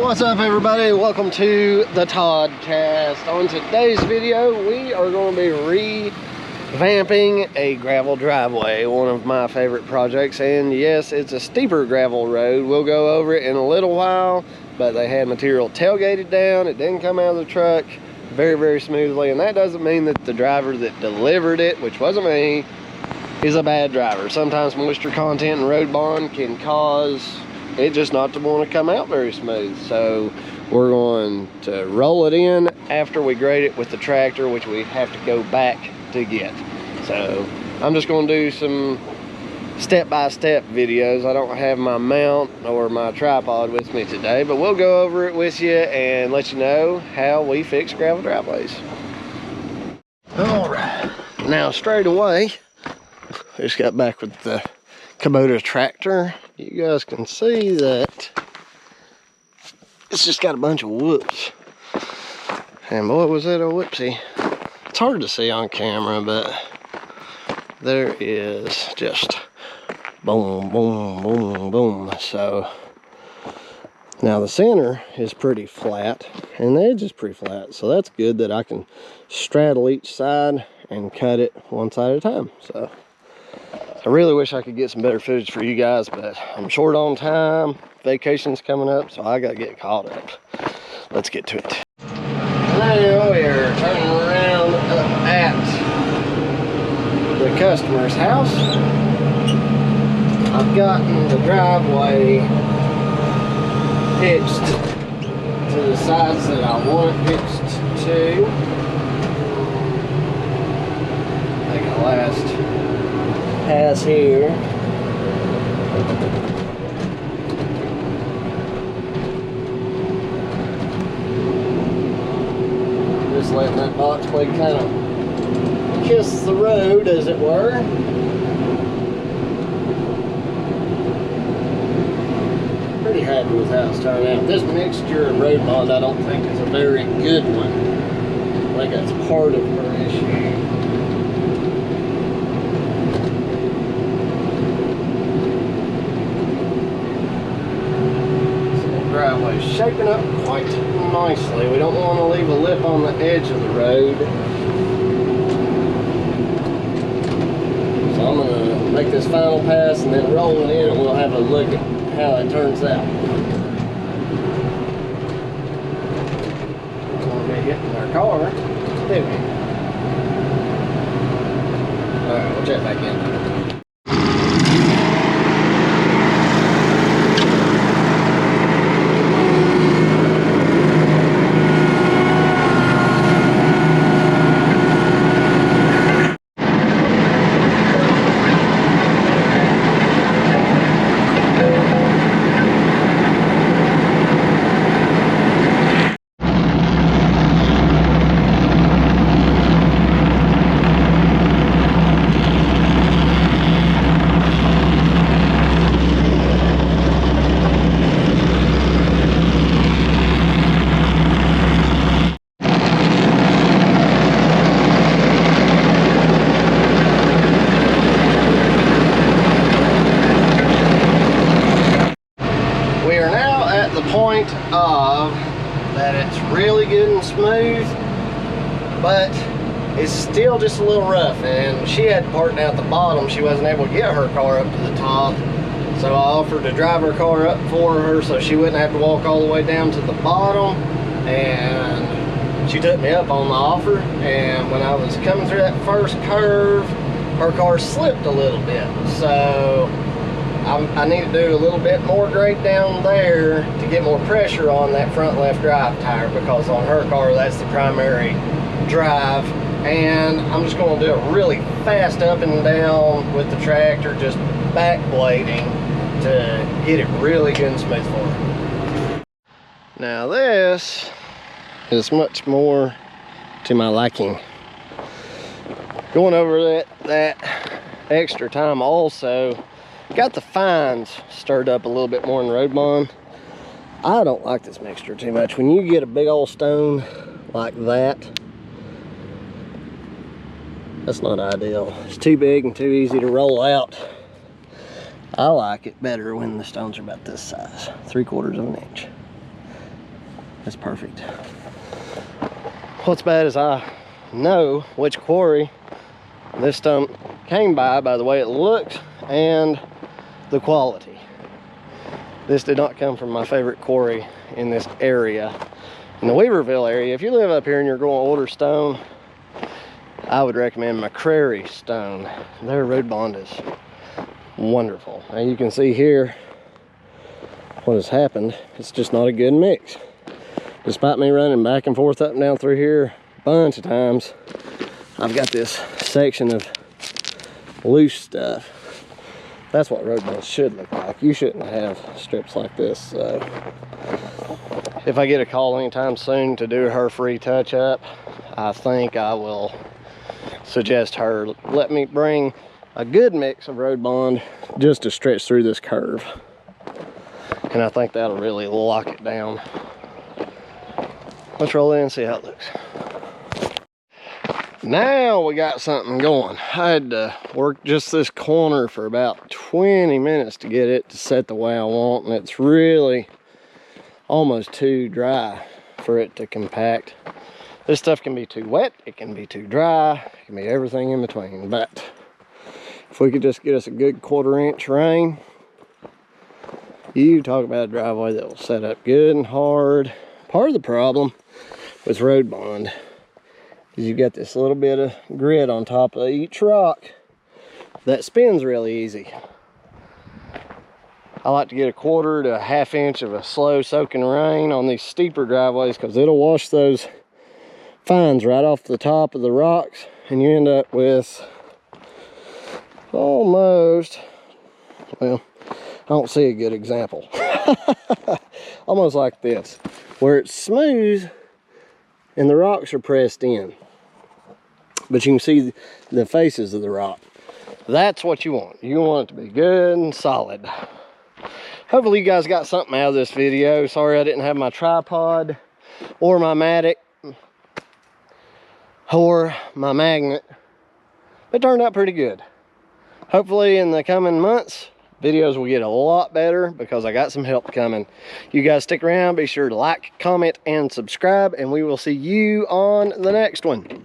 What's up, everybody? Welcome to the Toddcast. On today's video, we are going to be revamping a gravel driveway, one of my favorite projects. And yes, it's a steeper gravel road. We'll go over it in a little while, but they had material tailgated down. It didn't come out of the truck very smoothly, and that doesn't mean that the driver that delivered it, which wasn't me, is a bad driver. Sometimes moisture content and road bond can cause it just not to want to come out very smooth. So we're going to roll it in after we grade it with the tractor, which we have to go back to get. So I'm just going to do some step-by-step videos. I don't have my mount or my tripod with me today, but we'll go over it with you and let you know how we fix gravel driveways. All right, now straight away, I just got back with the Kubota tractor. You guys can see that it's just got a bunch of whoops. And boy, was that a whoopsie. It's hard to see on camera, but there is just boom, boom, boom, boom. So now the center is pretty flat and the edge is pretty flat. So that's good that I can straddle each side and cut it one side at a time. So I really wish I could get some better footage for you guys, but I'm short on time. Vacation's coming up, so I gotta get caught up. Let's get to it. Now we're turning around at the customer's house. I've gotten the driveway pitched to the sides that I want it pitched to. Make it last pass here. Just letting that box plate kind of kiss the road, as it were. Pretty happy with how it's turned out. This mixture of road bond I don't think is a very good one. I think that's part of her issue. Driveway shaping up quite nicely. We don't want to leave a lip on the edge of the road. So I'm going to make this final pass and then roll it in, and we'll have a look at how it turns out. We're going to be hitting our car. There we go. Alright, we'll check back in. Point of that it's really good and smooth, but it's still just a little rough, and she had to park down at the bottom. She wasn't able to get her car up to the top, so I offered to drive her car up for her so she wouldn't have to walk all the way down to the bottom, and she took me up on the offer. And when I was coming through that first curve, her car slipped a little bit, so I need to do a little bit more grade down there to get more pressure on that front left drive tire, because on her car that's the primary drive. And I'm just going to do a really fast up and down with the tractor, just back blading to get it really good and smooth for her. Now this is much more to my liking. Going over that extra time also got the fines stirred up a little bit more in road bond. I don't like this mixture too much. When you get a big old stone like that, that's not ideal. It's too big and too easy to roll out. I like it better when the stones are about this size, 3/4 of an inch. That's perfect. What's bad is I know which quarry this stump came by the way it looks and the quality. This did not come from my favorite quarry in this area. In the Weaverville area, if you live up here and you're going to order stone, I would recommend McCrary Stone. Their road bond is wonderful. Now you can see here what has happened. It's just not a good mix. Despite me running back and forth up and down through here a bunch of times, I've got this section of loose stuff. That's what road bonds should look like. You shouldn't have strips like this. So if I get a call anytime soon to do her free touch-up, I think I will suggest her let me bring a good mix of road bond just to stretch through this curve. And I think that'll really lock it down. Let's roll in and see how it looks. Now we got something going. I had to work just this corner for about 20 minutes to get it to set the way I want, and it's really almost too dry for it to compact. This stuff can be too wet, it can be too dry, it can be everything in between. But if we could just get us a good 1/4 inch rain, you talk about a driveway that will set up good and hard. Part of the problem with road bond is you've got this little bit of grit on top of each rock that spins really easy. I like to get a 1/4 to a 1/2 inch of a slow soaking rain on these steeper driveways because it'll wash those fines right off the top of the rocks, and you end up with almost, well, I don't see a good example. Almost like this, where it's smooth and the rocks are pressed in, but you can see the faces of the rock. That's what you want. You want it to be good and solid. Hopefully you guys got something out of this video. Sorry I didn't have my tripod or my Matic or my magnet. It turned out pretty good. Hopefully in the coming months, videos will get a lot better because I got some help coming. You guys stick around, be sure to like, comment, and subscribe, and we will see you on the next one.